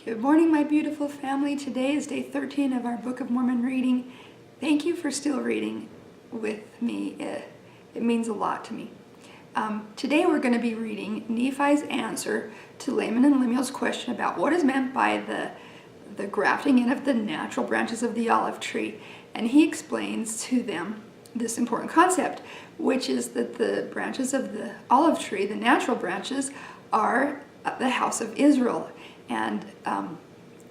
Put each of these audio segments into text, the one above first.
Good morning, my beautiful family. Today is day 13 of our Book of Mormon reading. Thank you for still reading with me. It means a lot to me. Today we're going to be reading Nephi's answer to Laman and Lemuel's question about what is meant by the grafting in of the natural branches of the olive tree. And he explains to them this important concept, which is that the branches of the olive tree, the natural branches, are the house of Israel. And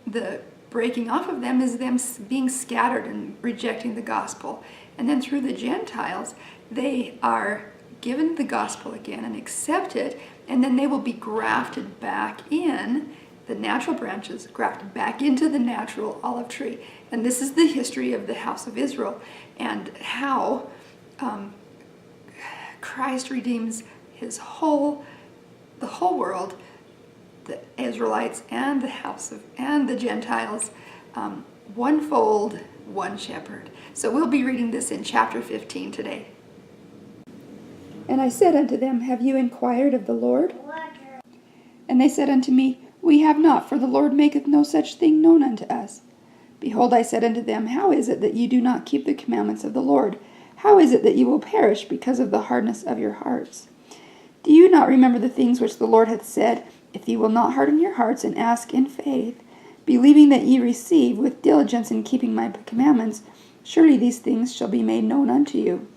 the breaking off of them is them being scattered and rejecting the gospel. And then through the Gentiles, they are given the gospel again and accept it, and then they will be grafted back in, the natural branches grafted back into the natural olive tree. And this is the history of the house of Israel and how Christ redeems the whole world, the Israelites and the Gentiles, one fold, one shepherd. So we'll be reading this in chapter 15 today. And I said unto them, Have you inquired of the Lord? And they said unto me, We have not, for the Lord maketh no such thing known unto us. Behold, I said unto them, How is it that ye do not keep the commandments of the Lord? How is it that ye will perish because of the hardness of your hearts? Do you not remember the things which the Lord hath said? If ye will not harden your hearts and ask in faith, believing that ye receive with diligence in keeping my commandments, surely these things shall be made known unto you.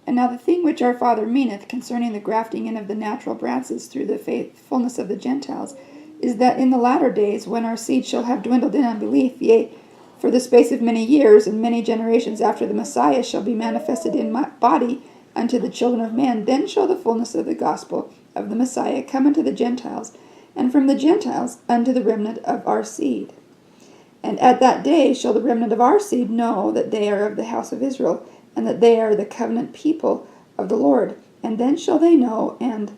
And now the thing which our father meaneth concerning the grafting in of the natural branches through the faithfulness of the Gentiles, is that in the latter days, when our seed shall have dwindled in unbelief, yea, for the space of many years and many generations after the Messiah shall be manifested in my body unto the children of men, then shall the fullness of the gospel of the Messiah come unto the Gentiles, and from the Gentiles unto the remnant of our seed. And at that day shall the remnant of our seed know that they are of the house of Israel, and that they are the covenant people of the Lord. And then shall they know and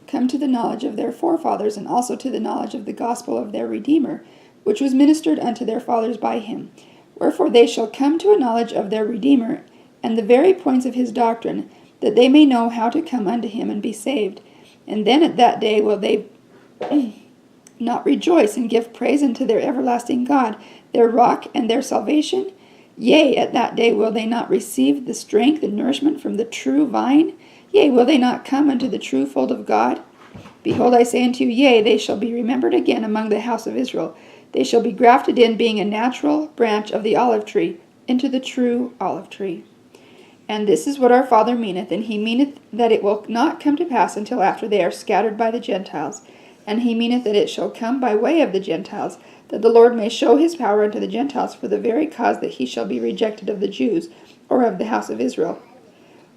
come to the knowledge of their forefathers, and also to the knowledge of the gospel of their Redeemer, which was ministered unto their fathers by him. Wherefore they shall come to a knowledge of their Redeemer, and the very points of his doctrine, that they may know how to come unto him and be saved. And then at that day will they not rejoice and give praise unto their everlasting God, their rock and their salvation? Yea, at that day will they not receive the strength and nourishment from the true vine? Yea, will they not come unto the true fold of God? Behold, I say unto you, yea, they shall be remembered again among the house of Israel. They shall be grafted in, being a natural branch of the olive tree, into the true olive tree. And this is what our Father meaneth, and he meaneth that it will not come to pass until after they are scattered by the Gentiles. And he meaneth that it shall come by way of the Gentiles, that the Lord may show his power unto the Gentiles for the very cause that he shall be rejected of the Jews, or of the house of Israel.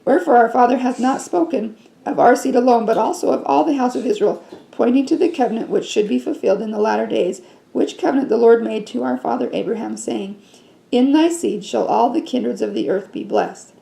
Wherefore our Father hath not spoken of our seed alone, but also of all the house of Israel, pointing to the covenant which should be fulfilled in the latter days, which covenant the Lord made to our father Abraham, saying, In thy seed shall all the kindreds of the earth be blessed.